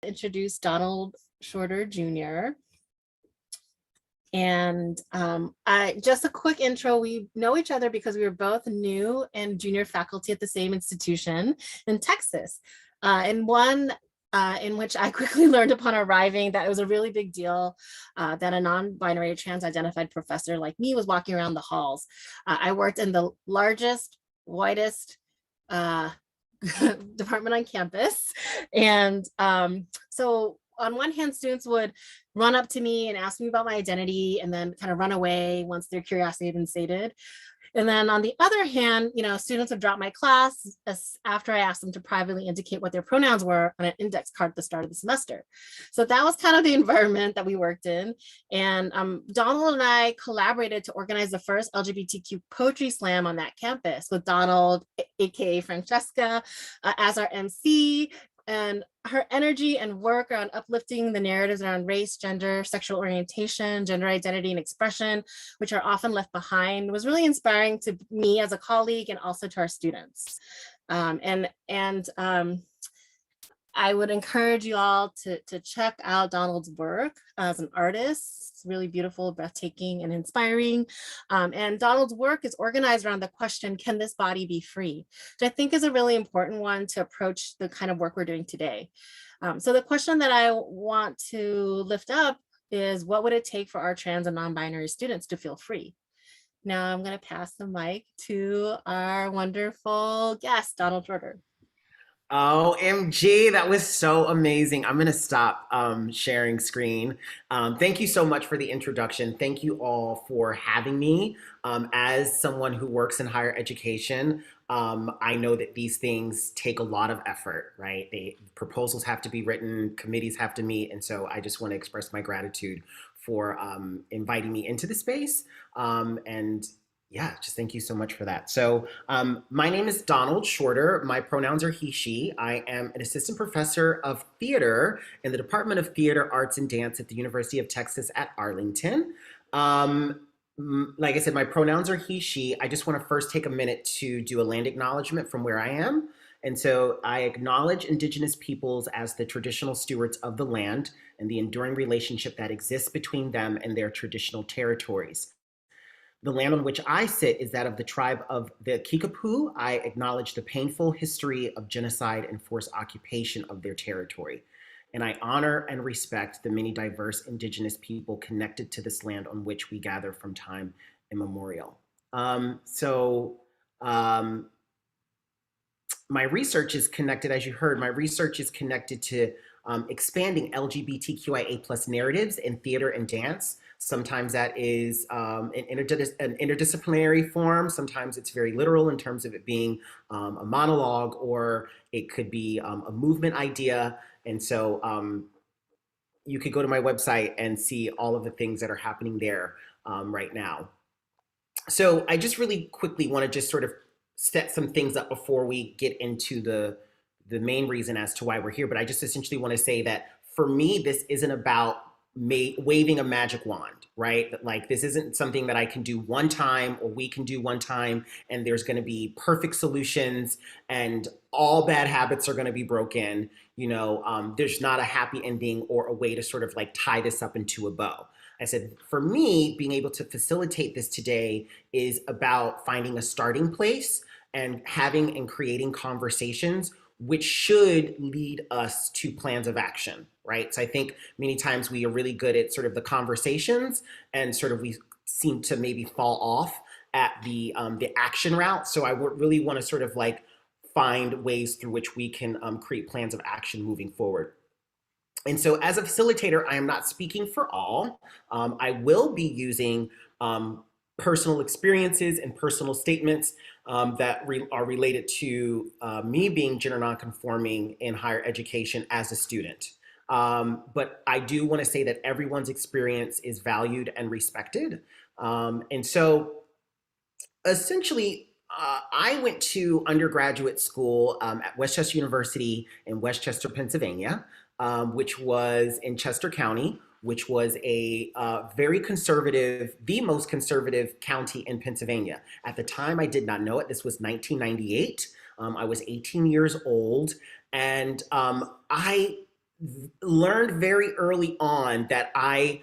Introduce Donald Shorter Jr. And just a quick intro, we know each other because we were both new and junior faculty at the same institution in Texas. And one in which I quickly learned upon arriving that it was a really big deal that a non-binary trans-identified professor like me was walking around the halls. I worked in the largest, whitest department on campus. And so on one hand, students would run up to me and ask me about my identity and then kind of run away once their curiosity had been sated. And then on the other hand, students would drop my class after I asked them to privately indicate what their pronouns were on an index card at the start of the semester. So that was kind of the environment that we worked in. And Donald and I collaborated to organize the first LGBTQ poetry slam on that campus with Donald, AKA Francesca, as our MC. And her energy and work around uplifting the narratives around race, gender, sexual orientation, gender identity, and expression, which are often left behind, was really inspiring to me as a colleague and also to our students. I would encourage you all to check out Donald's work as an artist. It's really beautiful, breathtaking, and inspiring. And Donald's work is organized around the question, can this body be free? Which I think is a really important one to approach the kind of work we're doing today. So the question that I want to lift up is, what would it take for our trans and non-binary students to feel free? Now I'm going to pass the mic to our wonderful guest, Donald Shorter. OMG, that was so amazing. I'm going to stop sharing screen. Thank you so much for the introduction. Thank you all for having me. As someone who works in higher education, I know that these things take a lot of effort, right? Proposals have to be written, committees have to meet. And so I just want to express my gratitude for inviting me into the space. Yeah, just thank you so much for that. So my name is Donald Shorter. My pronouns are he, she. I am an assistant professor of theater in the Department of Theater, Arts, and Dance at the University of Texas at Arlington. Like I said, my pronouns are he, she. I just want to first take a minute to do a land acknowledgement from where I am. And so I acknowledge Indigenous peoples as the traditional stewards of the land and the enduring relationship that exists between them and their traditional territories. The land on which I sit is that of the tribe of the Kickapoo. I acknowledge the painful history of genocide and forced occupation of their territory. And I honor and respect the many diverse Indigenous people connected to this land on which we gather from time immemorial. My research is connected, as you heard, my research is connected to expanding LGBTQIA+ narratives in theater and dance. Sometimes that is an interdisciplinary form. Sometimes it's very literal in terms of it being a monologue, or it could be a movement idea. And so you could go to my website and see all of the things that are happening there right now. So I just really quickly want to just sort of set some things up before we get into the main reason as to why we're here. But I just essentially want to say that for me, this isn't about waving a magic wand, right? Like, this isn't something that I can do one time or we can do one time and there's going to be perfect solutions and all bad habits are going to be broken. There's not a happy ending or a way to sort of like tie this up into a bow. I said, for me, being able to facilitate this today is about finding a starting place and having and creating conversations which should lead us to plans of action, right? So I think many times we are really good at sort of the conversations and sort of we seem to maybe fall off at the action route. So I really want to sort of like find ways through which we can create plans of action moving forward. And so as a facilitator, I am not speaking for all. I will be using personal experiences and personal statements that are related to me being gender nonconforming in higher education as a student. But I do want to say that everyone's experience is valued and respected. And so essentially, I went to undergraduate school at West Chester University in West Chester, Pennsylvania, which was in Chester County, which was a very conservative, the most conservative county in Pennsylvania. At the time, I did not know it. This was 1998. I was 18 years old. And I learned very early on that I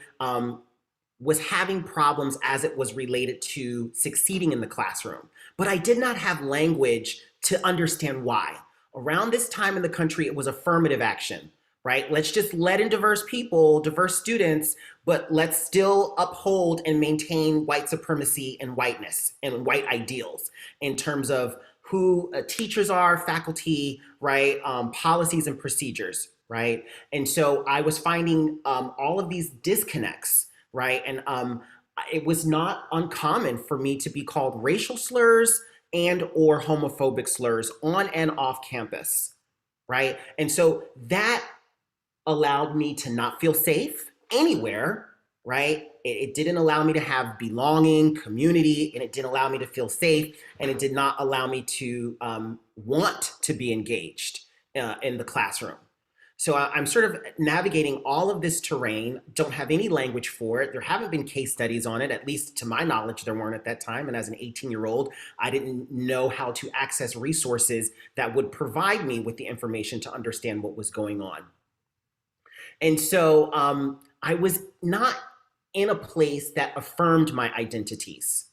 was having problems as it was related to succeeding in the classroom. But I did not have language to understand why. Around this time in the country, it was affirmative action, right? Let's just let in diverse people, diverse students, but let's still uphold and maintain white supremacy and whiteness and white ideals in terms of who teachers are, faculty, right? Policies and procedures, right? And so I was finding all of these disconnects, right? And it was not uncommon for me to be called racial slurs and or homophobic slurs on and off campus, right? And so that allowed me to not feel safe anywhere, right? It didn't allow me to have belonging, community, and it didn't allow me to feel safe, and it did not allow me to want to be engaged in the classroom. So I'm sort of navigating all of this terrain, don't have any language for it. There haven't been case studies on it, at least to my knowledge, there weren't at that time. And as an 18-year-old, I didn't know how to access resources that would provide me with the information to understand what was going on. And so I was not in a place that affirmed my identities,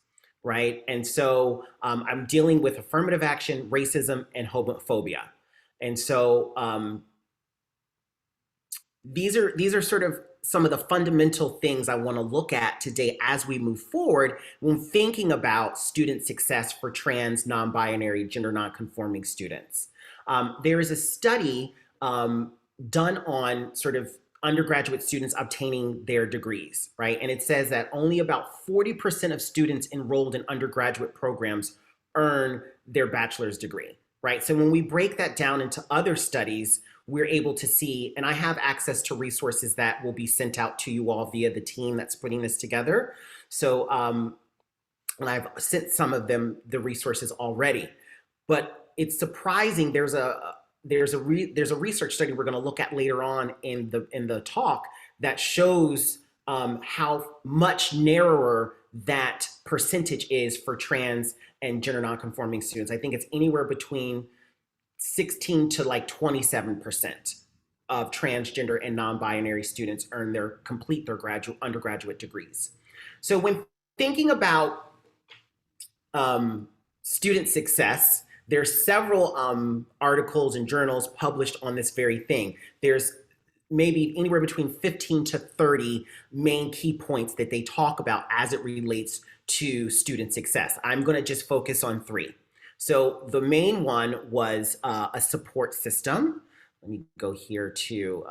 right? And so I'm dealing with affirmative action, racism, and homophobia. And so these are sort of some of the fundamental things I want to look at today as we move forward when thinking about student success for trans, non-binary, gender non-conforming students. There is a study done on sort of undergraduate students obtaining their degrees, right? And it says that only about 40% of students enrolled in undergraduate programs earn their bachelor's degree, right? So when we break that down into other studies, we're able to see, and I have access to resources that will be sent out to you all via the team that's putting this together. So, and I've sent some of them the resources already, but it's surprising. There's a research study we're going to look at later on in the talk that shows how much narrower that percentage is for trans and gender nonconforming students. I think it's anywhere between 16 to like 27% of transgender and non-binary students complete their undergraduate degrees. So when thinking about student success, there's several articles and journals published on this very thing. There's maybe anywhere between 15 to 30 main key points that they talk about as it relates to student success. I'm going to just focus on three. So the main one was a support system. Let me go here to,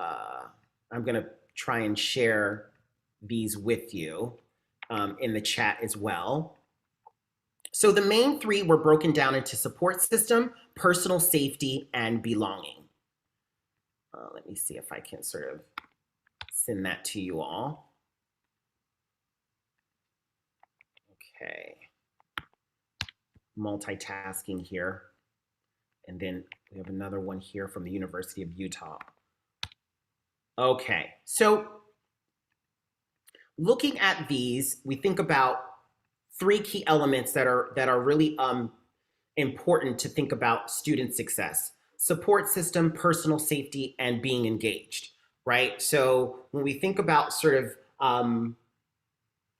I'm going to try and share these with you in the chat as well. So the main three were broken down into support system, personal safety, and belonging. Let me see if I can sort of send that to you all. Okay. Multitasking here. And then we have another one here from the University of Utah. Okay, so looking at these, we think about three key elements that are really important to think about student success: support system, personal safety, and being engaged, right? So when we think about sort of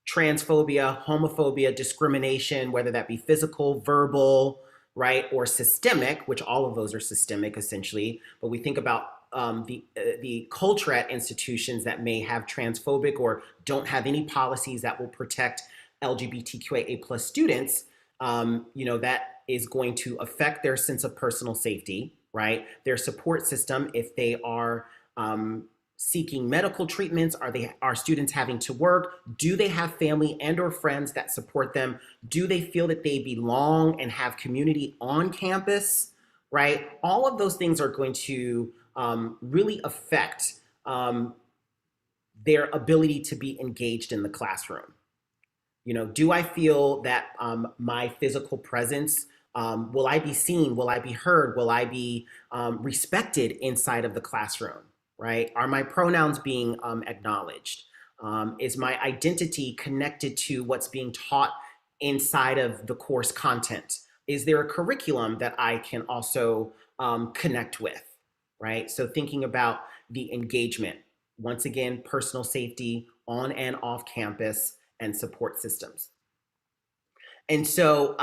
transphobia, homophobia, discrimination, whether that be physical, verbal, right, or systemic, which all of those are systemic essentially, but we think about the culture at institutions that may have transphobic or don't have any policies that will protect LGBTQIA plus students, that is going to affect their sense of personal safety, right? Their support system, if they are seeking medical treatments, are students having to work? Do they have family and or friends that support them? Do they feel that they belong and have community on campus, right? All of those things are going to really affect their ability to be engaged in the classroom. Do I feel that my physical presence, will I be seen? Will I be heard? Will I be respected inside of the classroom, right? Are my pronouns being acknowledged? Is my identity connected to what's being taught inside of the course content? Is there a curriculum that I can also connect with, right? So thinking about the engagement. Once again, personal safety on and off campus and support systems. And so,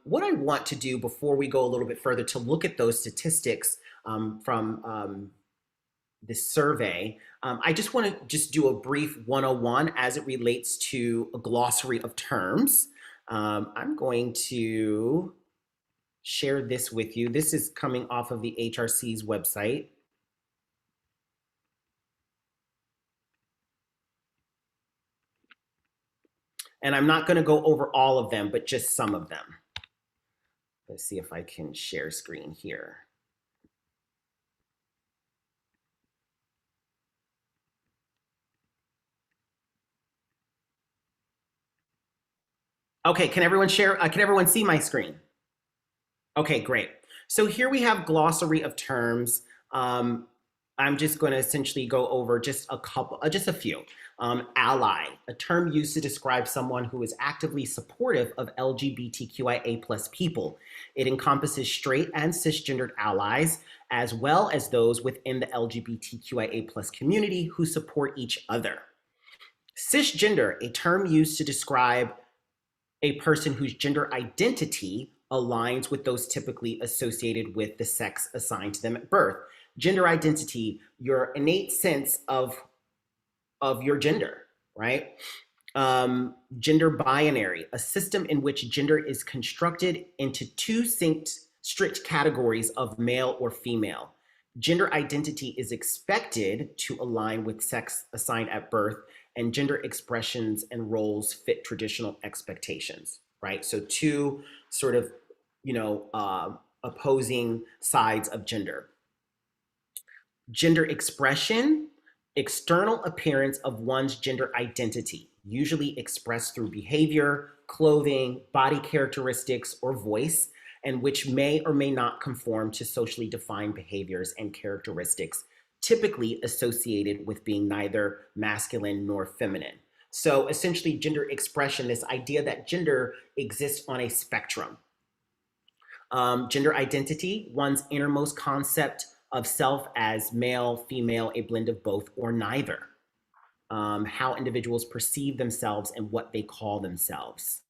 what I want to do before we go a little bit further to look at those statistics from this survey, I just want to just do a brief 101 as it relates to a glossary of terms. I'm going to share this with you. This is coming off of the HRC's website. And I'm not going to go over all of them, but just some of them. Let's see if I can share screen here. Okay, can everyone share? Can everyone see my screen? Okay, great. So here we have glossary of terms. I'm just going to essentially go over just a couple, just a few. Ally, a term used to describe someone who is actively supportive of LGBTQIA plus people. It encompasses straight and cisgendered allies, as well as those within the LGBTQIA plus community who support each other. Cisgender, a term used to describe a person whose gender identity aligns with those typically associated with the sex assigned to them at birth. Gender identity, your innate sense of your gender, right? Gender binary, a system in which gender is constructed into two strict categories of male or female. Gender identity is expected to align with sex assigned at birth, and gender expressions and roles fit traditional expectations, right? So two sort of, opposing sides of gender. Gender expression, external appearance of one's gender identity, usually expressed through behavior, clothing, body characteristics, or voice, and which may or may not conform to socially defined behaviors and characteristics typically associated with being neither masculine nor feminine. So essentially, gender expression, this idea that gender exists on a spectrum. Gender identity, one's innermost concept of self as male, female, a blend of both, or neither. How individuals perceive themselves and what they call themselves.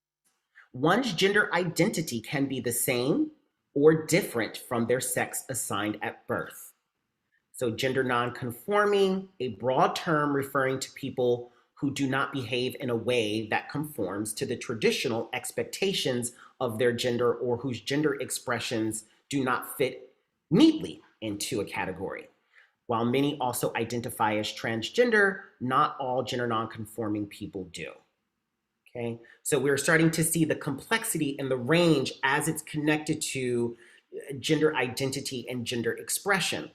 One's gender identity can be the same or different from their sex assigned at birth. So gender nonconforming, a broad term referring to people who do not behave in a way that conforms to the traditional expectations of their gender or whose gender expressions do not fit neatly into a category. While many also identify as transgender, not all gender nonconforming people do. Okay, so we're starting to see the complexity and the range as it's connected to gender identity and gender expression.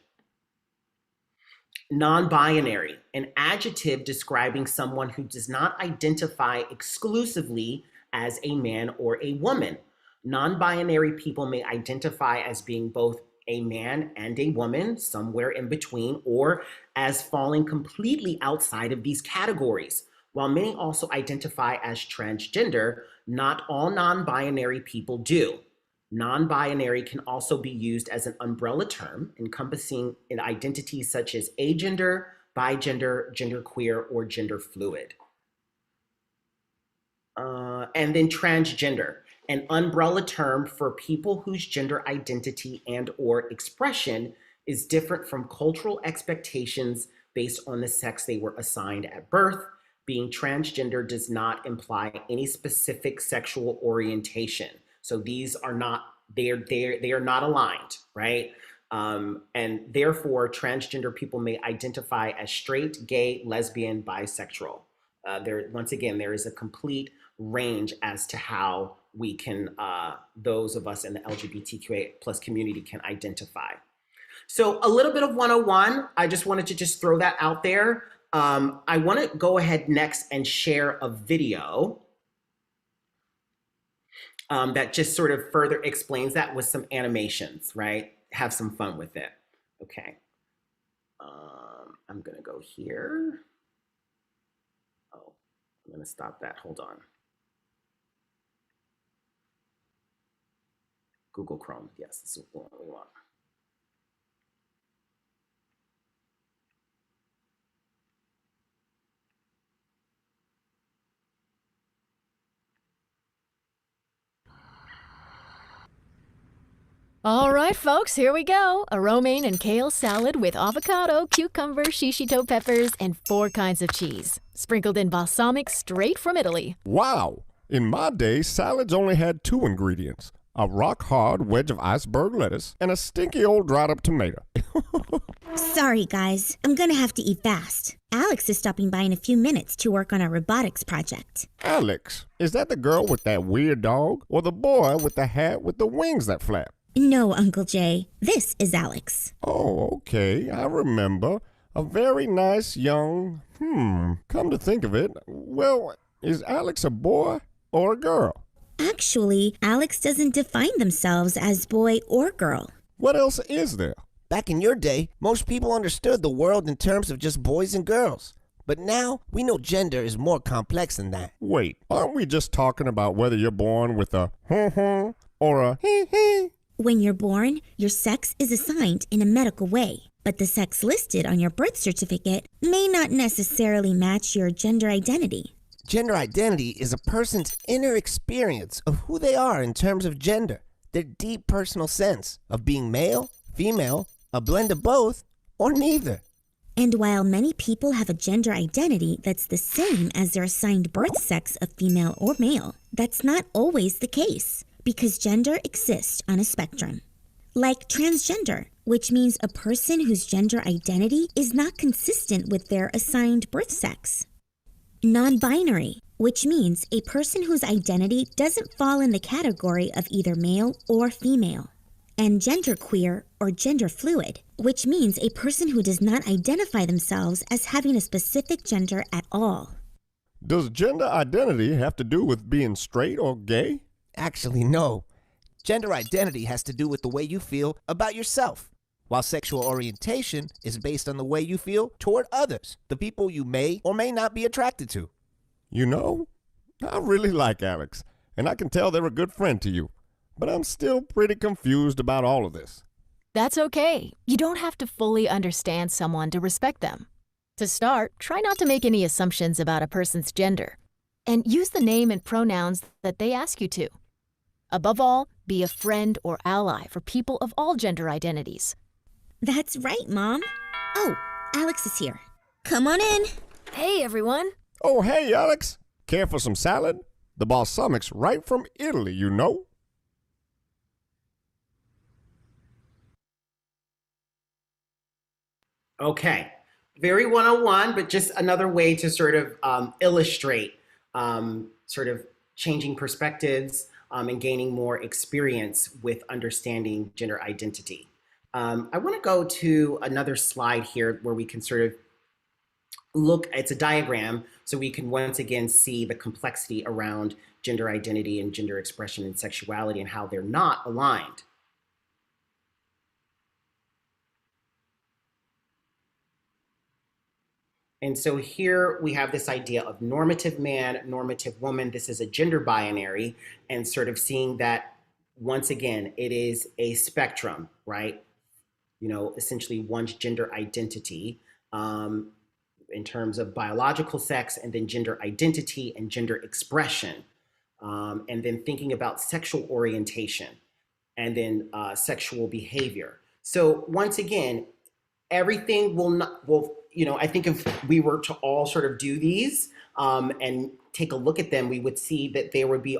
Non-binary, an adjective describing someone who does not identify exclusively as a man or a woman. Non-binary people may identify as being both a man and a woman, somewhere in between, or as falling completely outside of these categories. While many also identify as transgender, not all non-binary people do. Non-binary can also be used as an umbrella term encompassing an identity such as agender, bigender, genderqueer, or gender fluid. And then transgender, an umbrella term for people whose gender identity and or expression is different from cultural expectations based on the sex they were assigned at birth. Being transgender does not imply any specific sexual orientation. So these are not, they are not aligned, right? And therefore, transgender people may identify as straight, gay, lesbian, bisexual. Once again, there is a complete range as to how we can, those of us in the LGBTQA plus community can identify. So a little bit of 101, I just wanted to just throw that out there. I want to go ahead next and share a video that just sort of further explains that with some animations, right? Have some fun with it. Okay. I'm going to go here. Oh, I'm going to stop that. Hold on. Google Chrome. Yes, this is what we want. All right, folks, here we go. A romaine and kale salad with avocado, cucumber, shishito peppers, and 4 kinds of cheese. Sprinkled in balsamic straight from Italy. Wow! In my day, salads only had 2 ingredients: a rock hard wedge of iceberg lettuce and a stinky old dried up tomato. Sorry, guys. I'm gonna have to eat fast. Alex is stopping by in a few minutes to work on our robotics project. Alex, is that the girl with that weird dog or the boy with the hat with the wings that flap? No, Uncle Jay. This is Alex. Oh, okay, I remember. A very nice young, come to think of it, well, is Alex a boy or a girl? Actually, Alex doesn't define themselves as boy or girl. What else is there? Back in your day, most people understood the world in terms of just boys and girls. But now, we know gender is more complex than that. Wait, aren't we just talking about whether you're born with a or a hee? When you're born, your sex is assigned in a medical way, but the sex listed on your birth certificate may not necessarily match your gender identity. Gender identity is a person's inner experience of who they are in terms of gender, their deep personal sense of being male, female, a blend of both, or neither. And while many people have a gender identity that's the same as their assigned birth sex of female or male, that's not always the case, because gender exists on a spectrum. Like transgender, which means a person whose gender identity is not consistent with their assigned birth sex. Non-binary, which means a person whose identity doesn't fall in the category of either male or female. And genderqueer or gender fluid, which means a person who does not identify themselves as having a specific gender at all. Does gender identity have to do with being straight or gay? Actually, no. Gender identity has to do with the way you feel about yourself, while sexual orientation is based on the way you feel toward others, the people you may or may not be attracted to. You know, I really like Alex, and I can tell they're a good friend to you, but I'm still pretty confused about all of this. That's okay. You don't have to fully understand someone to respect them. To start, try not to make any assumptions about a person's gender, and use the name and pronouns that they ask you to. Above all, be a friend or ally for people of all gender identities. That's right, Mom. Oh, Alex is here. Come on in. Hey, everyone. Oh, hey, Alex. Care for some salad? The balsamic's right from Italy, you know. Okay, very 101, but just another way to sort of illustrate sort of changing perspectives and gaining more experience with understanding gender identity. I want to go to another slide here where we can sort of look, it's a diagram, so we can once again see the complexity around gender identity and gender expression and sexuality and how they're not aligned. And so here we have this idea of normative man, normative woman. This is a gender binary, and sort of seeing that once again, it is a spectrum, right? You know, essentially one's gender identity in terms of biological sex, and then gender identity and gender expression. And then thinking about sexual orientation and then sexual behavior. So once again, everything will, you know, I think if we were to all sort of do these and take a look at them, we would see that there would be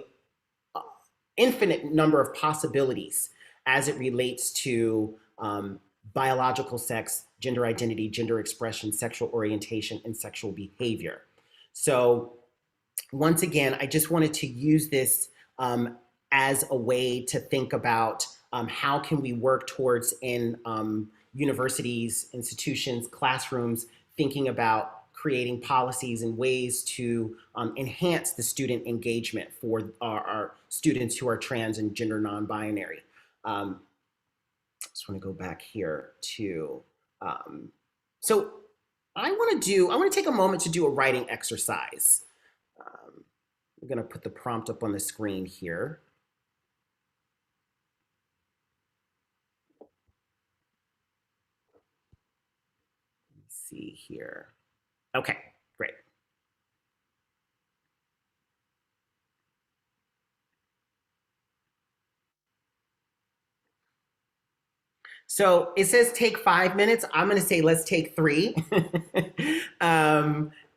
an infinite number of possibilities as it relates to biological sex, gender identity, gender expression, sexual orientation, and sexual behavior. So once again, I just wanted to use this as a way to think about how can we work towards in universities, institutions, classrooms, thinking about creating policies and ways to enhance the student engagement for our students who are trans and gender non-binary. Just want to go back here to, so I want to take a moment to do a writing exercise. I'm going to put the prompt up on the screen here. Let's see here. Okay, great. So it says take 5 minutes. I'm going to say let's take 3.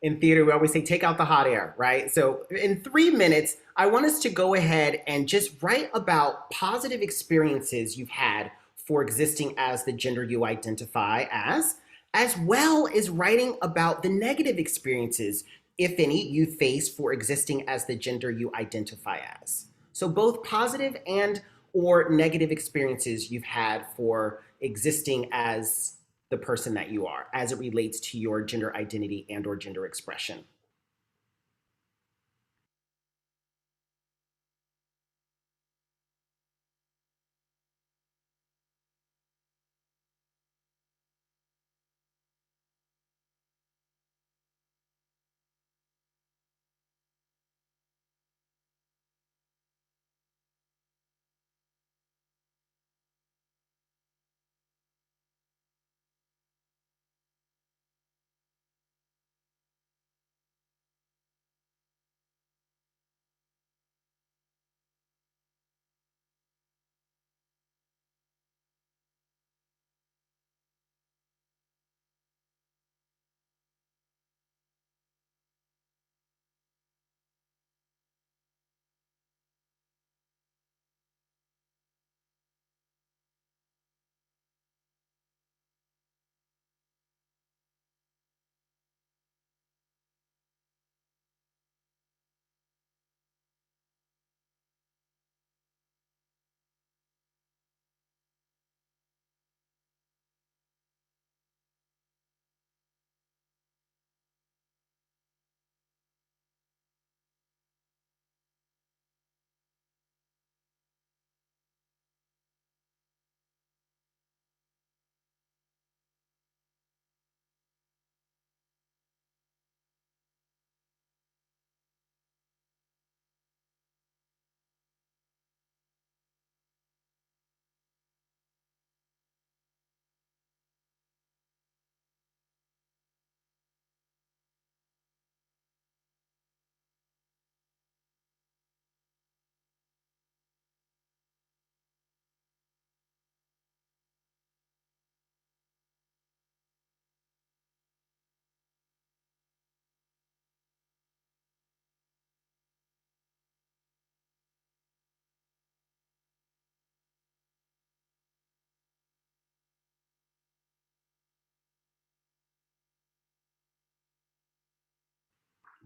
In theater, we always say take out the hot air, right? So in 3 minutes, I want us to go ahead and just write about positive experiences you've had for existing as the gender you identify as well as writing about the negative experiences, if any, you face for existing as the gender you identify as. So both positive and or negative experiences you've had for existing as the person that you are as it relates to your gender identity and or gender expression.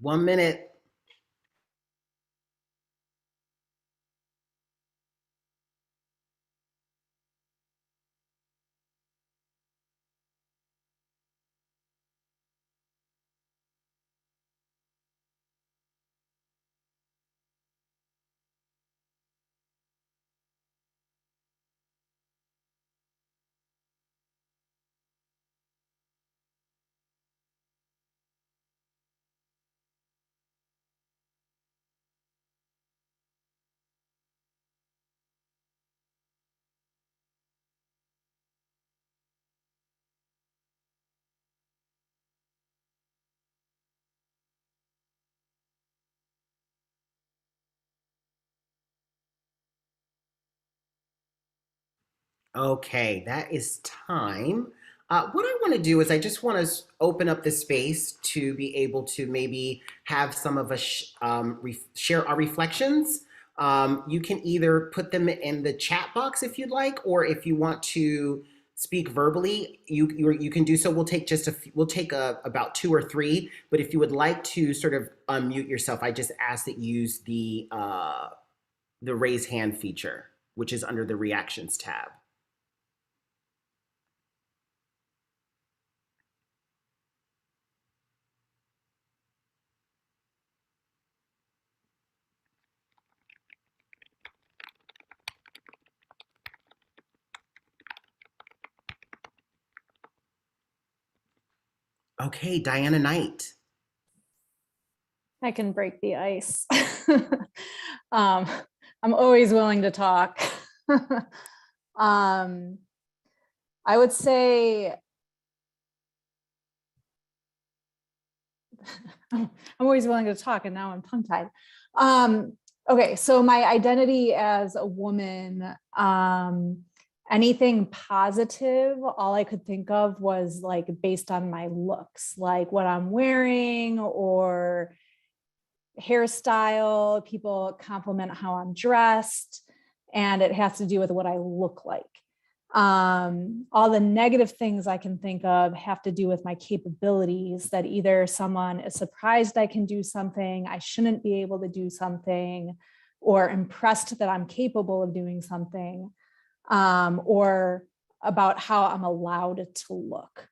One minute. Okay, that is time. What I want to do is I just want to open up the space to be able to maybe have some of us share our reflections. You can either put them in the chat box if you'd like, or if you want to speak verbally, you can do so. We'll take about 2 or 3. But if you would like to sort of unmute yourself, I just ask that you use the raise hand feature, which is under the reactions tab. Okay, Diana Knight. I can break the ice. I'm always willing to talk. I would say I'm always willing to talk, and now I'm tongue-tied. Okay, so my identity as a woman anything positive, all I could think of was like based on my looks, like what I'm wearing or hairstyle. People compliment how I'm dressed, and it has to do with what I look like. All the negative things I can think of have to do with my capabilities, that either someone is surprised I can do something, I shouldn't be able to do something, or impressed that I'm capable of doing something, or about how I'm allowed to look.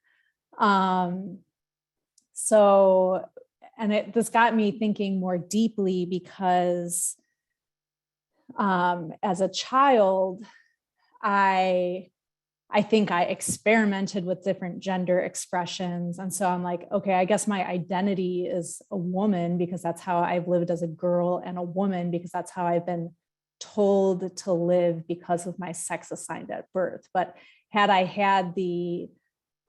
This got me thinking more deeply because as a child, I think I experimented with different gender expressions. And so I'm like, okay, I guess my identity is a woman because that's how I've lived as a girl, and a woman because that's how I've been told to live because of my sex assigned at birth. But had I had the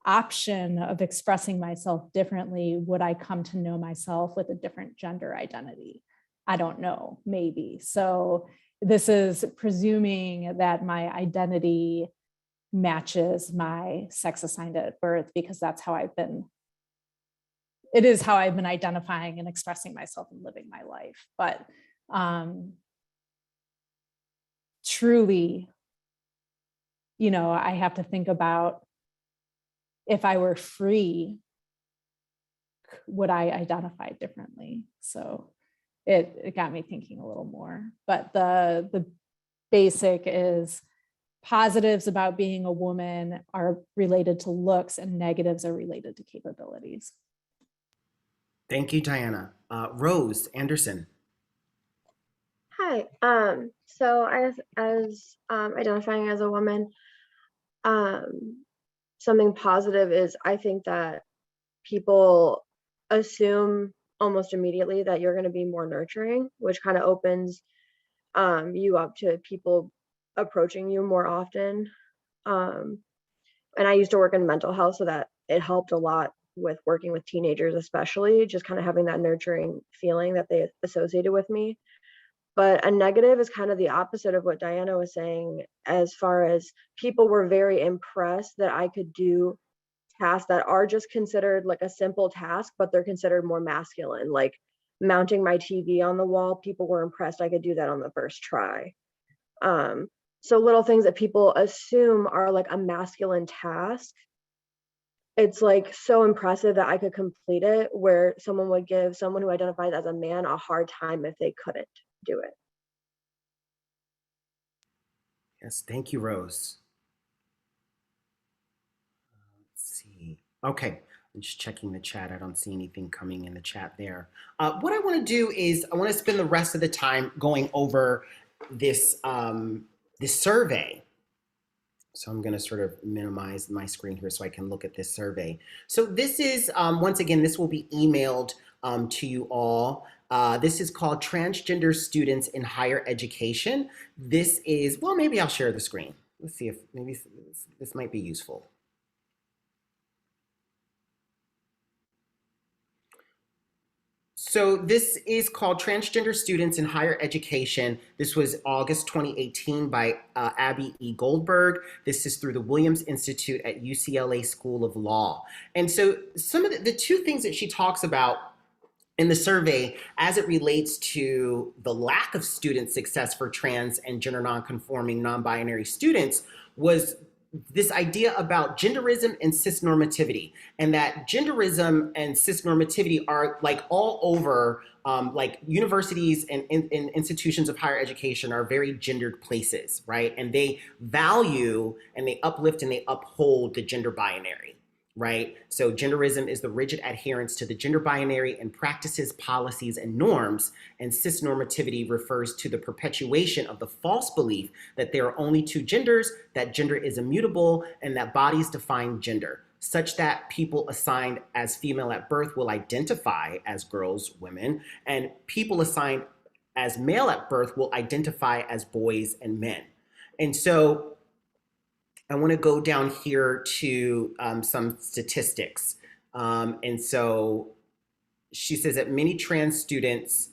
option of expressing myself differently, would I come to know myself with a different gender identity? I don't know, maybe. So this is presuming that my identity matches my sex assigned at birth because that's how it is how I've been identifying and expressing myself and living my life. But truly, I have to think about, if I were free, would I identify differently? So it got me thinking a little more. But the basic is positives about being a woman are related to looks, and negatives are related to capabilities. Thank you, Diana. Rose Anderson. Hi. So as identifying as a woman, something positive is, I think that people assume almost immediately that you're going to be more nurturing, which kind of opens you up to people approaching you more often. And I used to work in mental health, so that it helped a lot with working with teenagers, especially just kind of having that nurturing feeling that they associated with me. But a negative is kind of the opposite of what Diana was saying, as far as people were very impressed that I could do tasks that are just considered like a simple task, but they're considered more masculine, like mounting my TV on the wall. People were impressed I could do that on the first try. So little things that people assume are like a masculine task, it's like so impressive that I could complete it, where someone would give someone who identifies as a man a hard time if they couldn't do it. Yes, thank you, Rose. Let's see. Okay, I'm just checking the chat. I don't see anything coming in the chat there. What I want to do is I want to spend the rest of the time going over this this survey. So I'm going to sort of minimize my screen here so I can look at this survey. So this is, once again, this will be emailed to you all. This is called Transgender Students in Higher Education. This is, well, maybe I'll share the screen. Let's see if maybe this might be useful. So this is called Transgender Students in Higher Education. This was August 2018 by Abby E. Goldberg. This is through the Williams Institute at UCLA School of Law. And so some of the two things that she talks about in the survey as it relates to the lack of student success for trans and gender nonconforming non-binary students was this idea about genderism and cisnormativity, and that genderism and cisnormativity are like all over, like universities and institutions of higher education are very gendered places, right? And they value and they uplift and they uphold the gender binary, right? So genderism is the rigid adherence to the gender binary and practices, policies, and norms, and cisnormativity refers to the perpetuation of the false belief that there are only two genders, that gender is immutable, and that bodies define gender, such that people assigned as female at birth will identify as girls, women, and people assigned as male at birth will identify as boys and men. And so I want to go down here to some statistics. And so she says that many trans students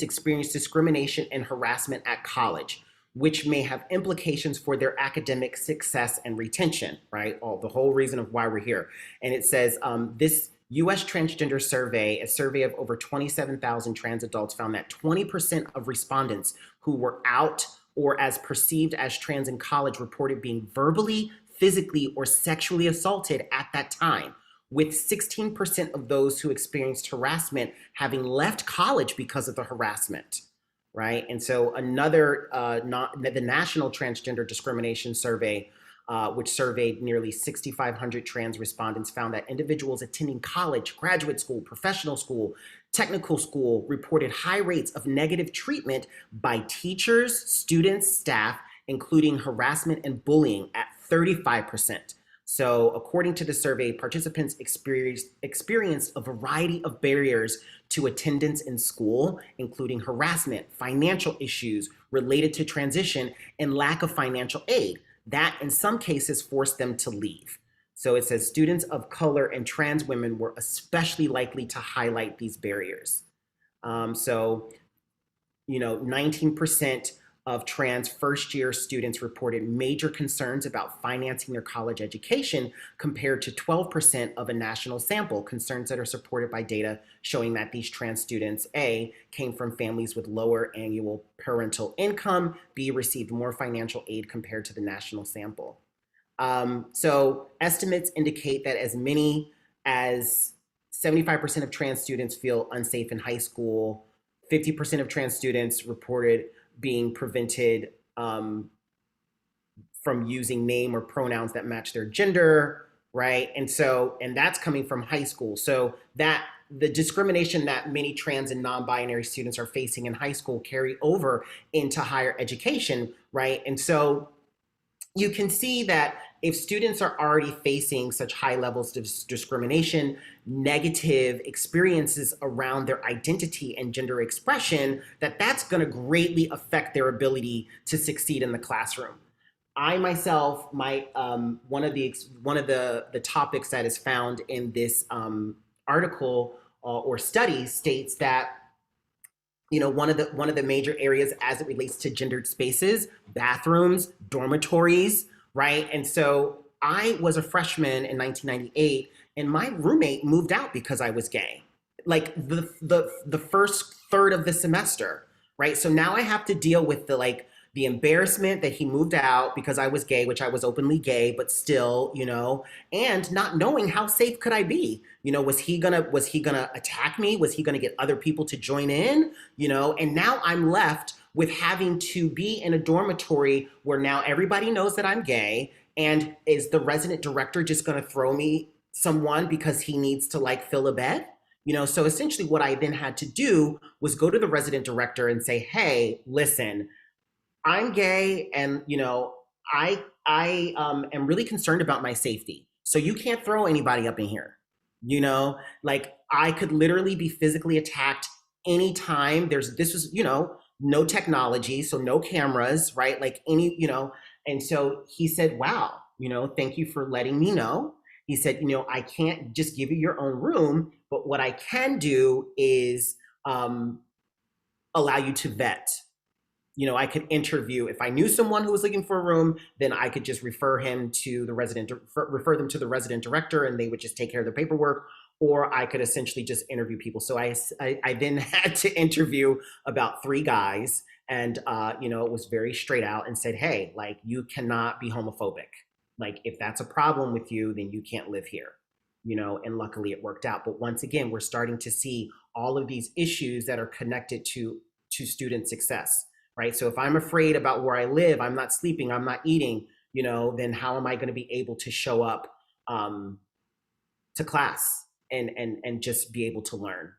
experience discrimination and harassment at college. which may have implications for their academic success and retention, right? The whole reason of why we're here. And it says this US transgender survey, a survey of over 27,000 trans adults, found that 20% of respondents who were out or as perceived as trans in college reported being verbally, physically, or sexually assaulted at that time, with 16% of those who experienced harassment having left college because of the harassment, right? And so another, the National Transgender Discrimination Survey, which surveyed nearly 6,500 trans respondents, found that individuals attending college, graduate school, professional school, technical school reported high rates of negative treatment by teachers, students, staff, including harassment and bullying at 35%. So according to the survey, participants experienced a variety of barriers to attendance in school, including harassment, financial issues related to transition, and lack of financial aid. That in some cases forced them to leave. So it says students of color and trans women were especially likely to highlight these barriers. 19% of trans first-year students reported major concerns about financing their college education, compared to 12% of a national sample, concerns that are supported by data showing that these trans students, A, came from families with lower annual parental income, B, received more financial aid compared to the national sample. So estimates indicate that as many as 75% of trans students feel unsafe in high school. 50% of trans students reported being prevented from using name or pronouns that match their gender, right? And that's coming from high school. So that the discrimination that many trans and non-binary students are facing in high school carry over into higher education, right? And so you can see that if students are already facing such high levels of discrimination, negative experiences around their identity and gender expression, that's going to greatly affect their ability to succeed in the classroom. I myself, one of the topics that is found in this article or study states that one of the major areas as it relates to gendered spaces, bathrooms, dormitories, right? And so I was a freshman in 1998, and my roommate moved out because I was gay, like the first third of the semester, right? So now I have to deal with the embarrassment that he moved out because I was gay, which I was openly gay, but still, and not knowing how safe could I be. Was he gonna attack me? Was he gonna get other people to join in? And now I'm left with having to be in a dormitory where now everybody knows that I'm gay, and is the resident director just gonna throw me someone because he needs to fill a bed? So essentially what I then had to do was go to the resident director and say, hey, listen, I'm gay, and I am really concerned about my safety. So you can't throw anybody up in here. I could literally be physically attacked anytime. This was no technology, so no cameras, right? And so he said, wow, thank you for letting me know. He said, I can't just give you your own room, but what I can do is allow you to vet. I could interview. If I knew someone who was looking for a room, then I could just refer them to the resident director, and they would just take care of the paperwork. Or I could essentially just interview people. So I then had to interview about 3 guys, and it was very straight out and said, hey, you cannot be homophobic. If that's a problem with you, then you can't live here. And luckily it worked out. But once again, we're starting to see all of these issues that are connected to student success. Right. So if I'm afraid about where I live, I'm not sleeping, I'm not eating, then how am I going to be able to show up to class and just be able to learn?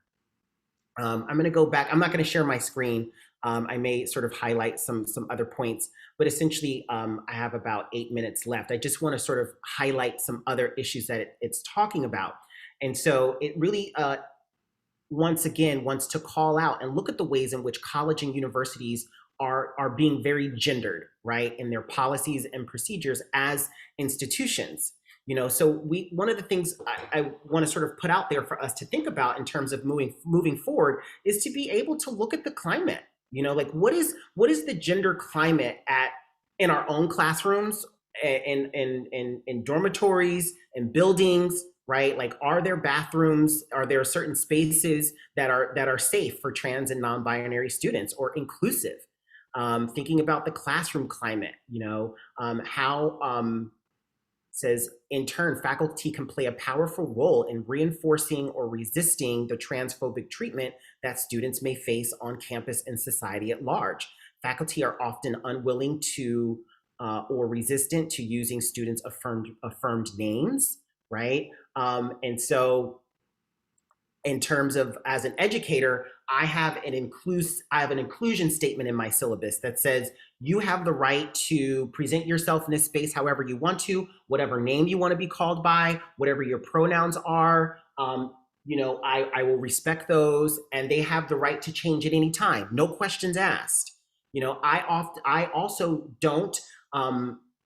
I'm going to go back. I'm not going to share my screen. I may sort of highlight some other points, but essentially I have about 8 minutes left. I just want to sort of highlight some other issues that it's talking about. And so it really, once again, wants to call out and look at the ways in which college and universities are being very gendered, right, in their policies and procedures as institutions. So one of the things I want to sort of put out there for us to think about in terms of moving forward is to be able to look at the climate. You know, like what is the gender climate in our own classrooms, in dormitories, in buildings, right? Like, are there bathrooms? Are there certain spaces that are safe for trans and non-binary students or inclusive? Thinking about the classroom climate, how says, in turn, faculty can play a powerful role in reinforcing or resisting the transphobic treatment that students may face on campus and society at large. Faculty are often unwilling to or resistant to using students' affirmed names, right? And so in terms of, as an educator, I have an inclusion statement in my syllabus that says you have the right to present yourself in this space however you want to, whatever name you want to be called by, whatever your pronouns are. I will respect those, and they have the right to change at any time, no questions asked. I also don't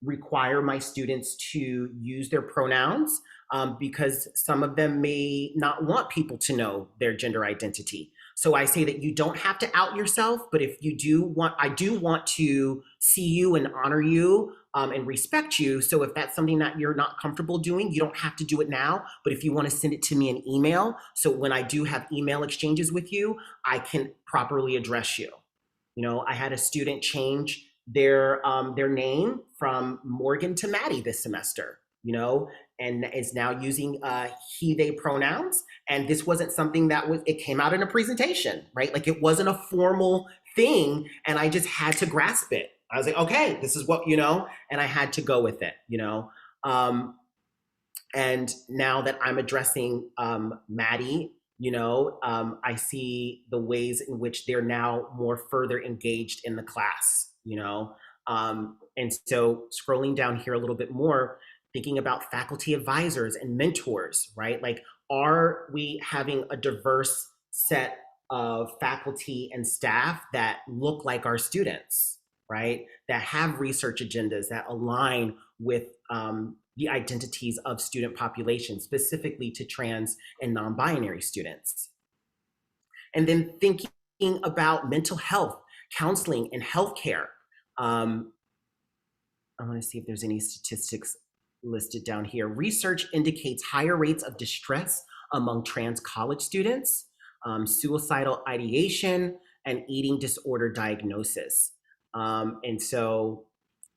require my students to use their pronouns because some of them may not want people to know their gender identity. So I say that you don't have to out yourself, but if you do want, I do want to see you and honor you and respect you. So if that's something that you're not comfortable doing, you don't have to do it now. But if you want to send it to me in email, so when I do have email exchanges with you, I can properly address you. I had a student change their name from Morgan to Maddie this semester, and is now using he, they pronouns. And this wasn't something it came out in a presentation, right? Like, it wasn't a formal thing, and I just had to grasp it. I was like, okay, this is what, and I had to go with it, and now that I'm addressing Maddie, I see the ways in which they're now more further engaged in the class, and so scrolling down here a little bit more, thinking about faculty advisors and mentors, right? Like, are we having a diverse set of faculty and staff that look like our students, right? That have research agendas that align with the identities of student populations, specifically to trans and non-binary students. And then thinking about mental health, counseling, and healthcare. I want to see if there's any statistics listed down here. Research indicates higher rates of distress among trans college students, suicidal ideation, and eating disorder diagnosis. And so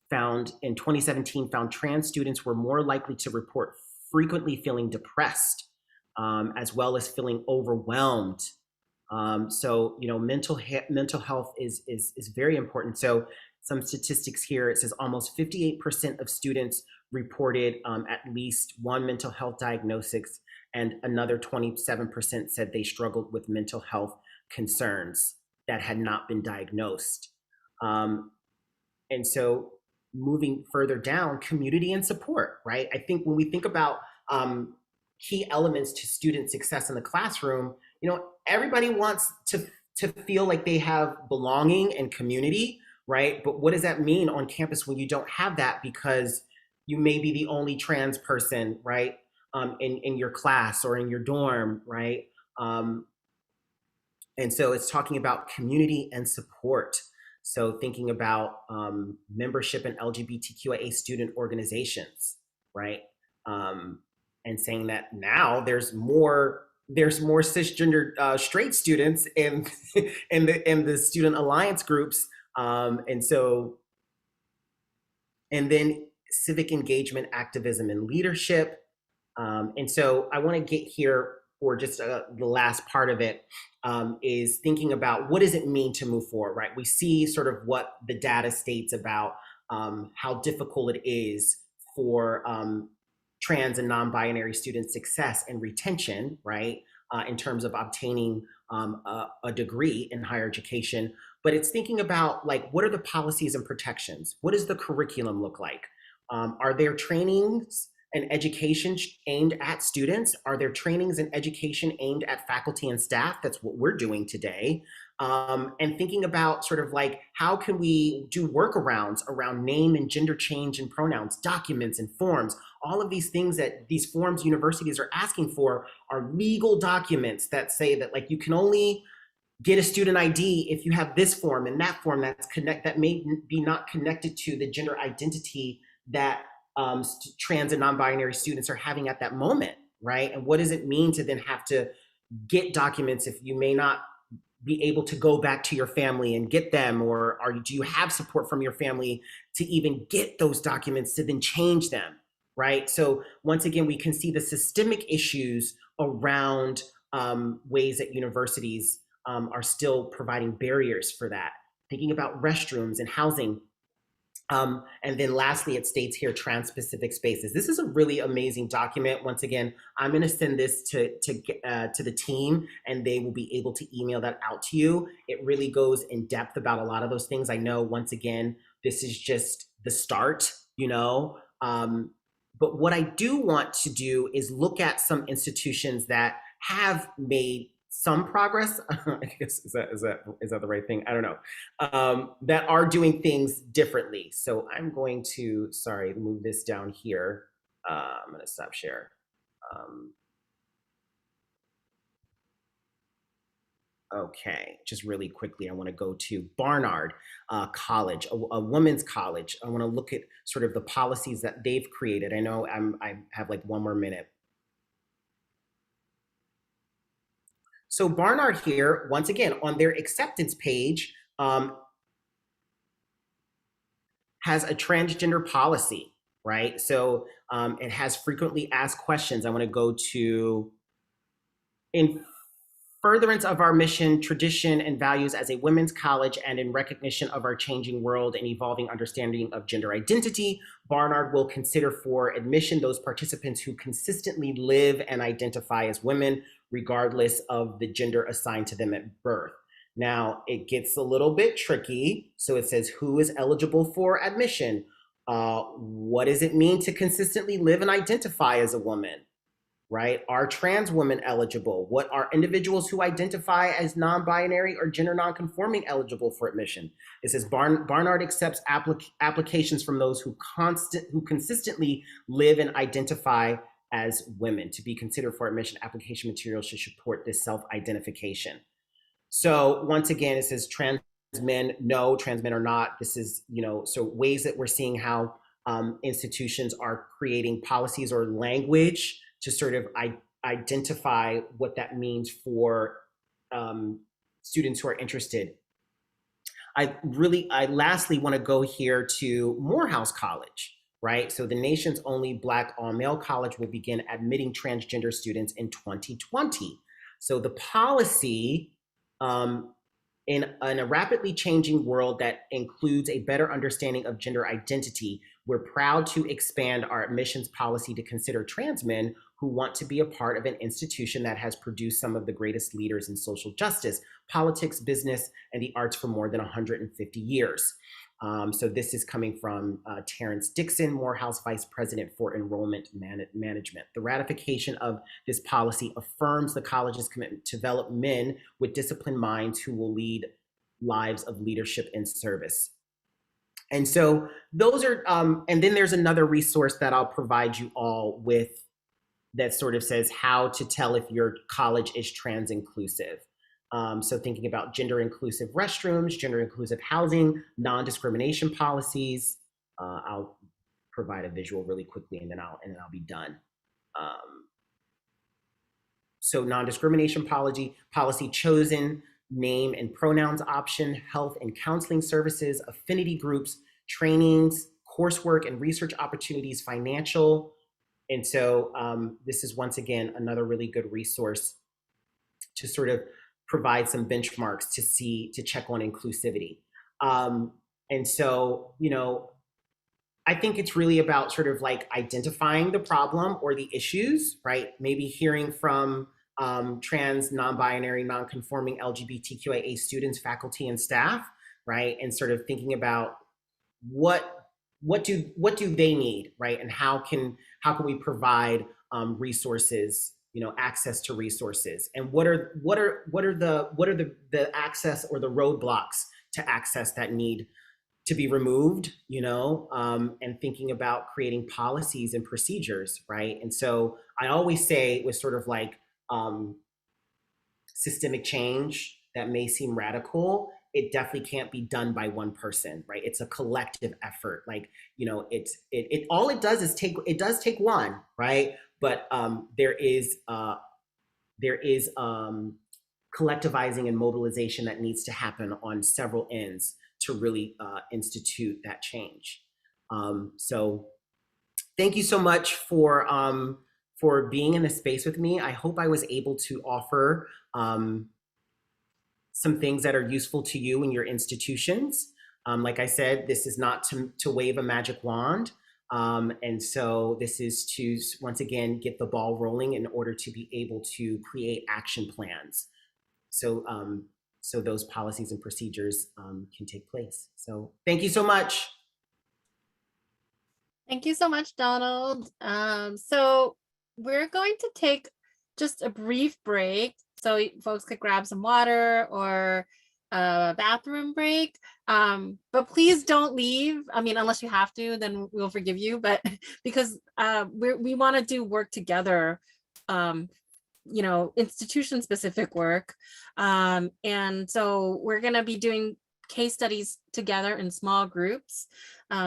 found in 2017, found trans students were more likely to report frequently feeling depressed, as well as feeling overwhelmed. So, mental health is very important. So some statistics here, it says almost 58% of students reported at least one mental health diagnosis, and another 27% said they struggled with mental health concerns that had not been diagnosed. And so moving further down, community and support, right? I think when we think about key elements to student success in the classroom, everybody wants to feel like they have belonging and community, right? But what does that mean on campus when you don't have that, because you may be the only trans person, right? In your class or in your dorm, right? And so it's talking about community and support. So thinking about membership in LGBTQIA student organizations, right? And saying that now there's more cisgender straight students in the student alliance groups, and then civic engagement, activism, and leadership. And so I want to get here for just the last part of it, is thinking about what does it mean to move forward, right? We see sort of what the data states about how difficult it is for trans and non-binary student success and retention, right? In terms of obtaining a degree in higher education. But it's thinking about, like, what are the policies and protections? What does the curriculum look like? Are there trainings and education aimed at students? Are there trainings and education aimed at faculty and staff? That's what we're doing today. And thinking about sort of like, how can we do workarounds around name and gender change and pronouns, documents and forms? All of these things that these forms universities are asking for are legal documents that say that, like, you can only get a student ID if you have this form and that form that may be not connected to the gender identity that trans and non-binary students are having at that moment, right? And what does it mean to then have to get documents if you may not be able to go back to your family and get them, or do you have support from your family to even get those documents to then change them, right? So once again, we can see the systemic issues around ways that universities are still providing barriers for that. Thinking about restrooms and housing. And then lastly, it states here, trans-specific spaces. This is a really amazing document. Once again, I'm going to send this to the team, and they will be able to email that out to you. It really goes in depth about a lot of those things. I know, once again, this is just the start, you know. But what I do want to do is look at some institutions that have made some progress. I guess is that the right thing? I don't know. That are doing things differently. So I'm going to move this down here. I'm going to stop share. Okay, just really quickly, I want to go to Barnard College, a women's college. I want to look at sort of the policies that they've created. I know I have like one more minute. So Barnard here, once again, on their acceptance page, has a transgender policy, right? So it has frequently asked questions. I want to go to, in furtherance of our mission, tradition, and values as a women's college, and in recognition of our changing world and evolving understanding of gender identity, Barnard will consider for admission those participants who consistently live and identify as women, regardless of the gender assigned to them at birth. Now, it gets a little bit tricky. So it says, who is eligible for admission? What does it mean to consistently live and identify as a woman? Right? Are trans women eligible? What are individuals who identify as non-binary or gender non-conforming eligible for admission? It says Barnard accepts applications from those who consistently live and identify as women. To be considered for admission, application materials should support this self-identification. So once again, it says trans men, no, trans men are not. This is, you know, so ways that we're seeing how institutions are creating policies or language to sort of identify what that means for students who are interested. I lastly want to go here to Morehouse College, right? So the nation's only Black all-male college will begin admitting transgender students in 2020. So the policy in a rapidly changing world that includes a better understanding of gender identity, we're proud to expand our admissions policy to consider trans men who want to be a part of an institution that has produced some of the greatest leaders in social justice, politics, business, and the arts for more than 150 years. So this is coming from Terrence Dixon, Morehouse Vice President for Enrollment Management. The ratification of this policy affirms the college's commitment to develop men with disciplined minds who will lead lives of leadership and service. And so those are, and then there's another resource that I'll provide you all with that sort of says how to tell if your college is trans inclusive. So thinking about gender inclusive restrooms, gender inclusive housing, non-discrimination policies. I'll provide a visual really quickly, and then I'll be done. So non-discrimination policy chosen name and pronouns option, health and counseling services, affinity groups, trainings, coursework and research opportunities, financial. And so this is once again another really good resource to sort of provide some benchmarks to check on inclusivity. And so, you know, I think it's really about sort of like identifying the problem or the issues, right? Maybe hearing from trans, non-binary, non-conforming LGBTQIA students, faculty, and staff, right? And sort of thinking about what do they need, right? And how can we provide resources, you know, access to resources, and what are the access or the roadblocks to access that need to be removed, you know, and thinking about creating policies and procedures, right? And so I always say with sort of like systemic change, that may seem radical, it definitely can't be done by one person, right? It's a collective effort. Like, you know, it all it does is it does take one, right? But there is collectivizing and mobilization that needs to happen on several ends to really institute that change. So thank you so much for being in this space with me. I hope I was able to offer some things that are useful to you and your institutions. Like I said, this is not to wave a magic wand. And so this is to, once again, get the ball rolling in order to be able to create action plans. So, so those policies and procedures can take place. So thank you so much. Thank you so much, Donald. So we're going to take just a brief break so folks could grab some water or a bathroom break. But please don't leave. I mean, unless you have to, then we'll forgive you. But because we want to do work together, you know, institution specific work. And so we're going to be doing case studies together in small groups.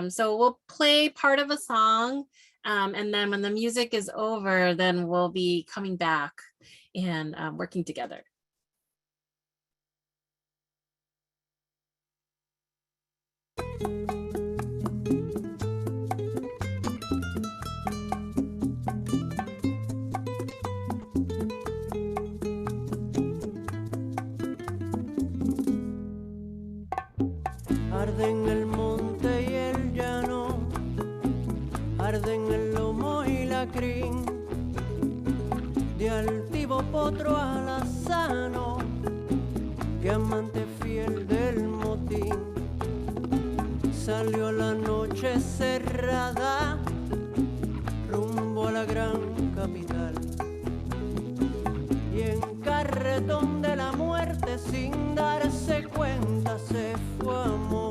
So we'll play part of a song, and then when the music is over, then we'll be coming back and working together. Arden el monte y el llano, arden el lomo y la crin, de altivo potro alazano, que amante fiel del motín, salió la noche cerrada, rumbo a la gran capital, y en carretón de la muerte sin darse cuenta se fue a morir.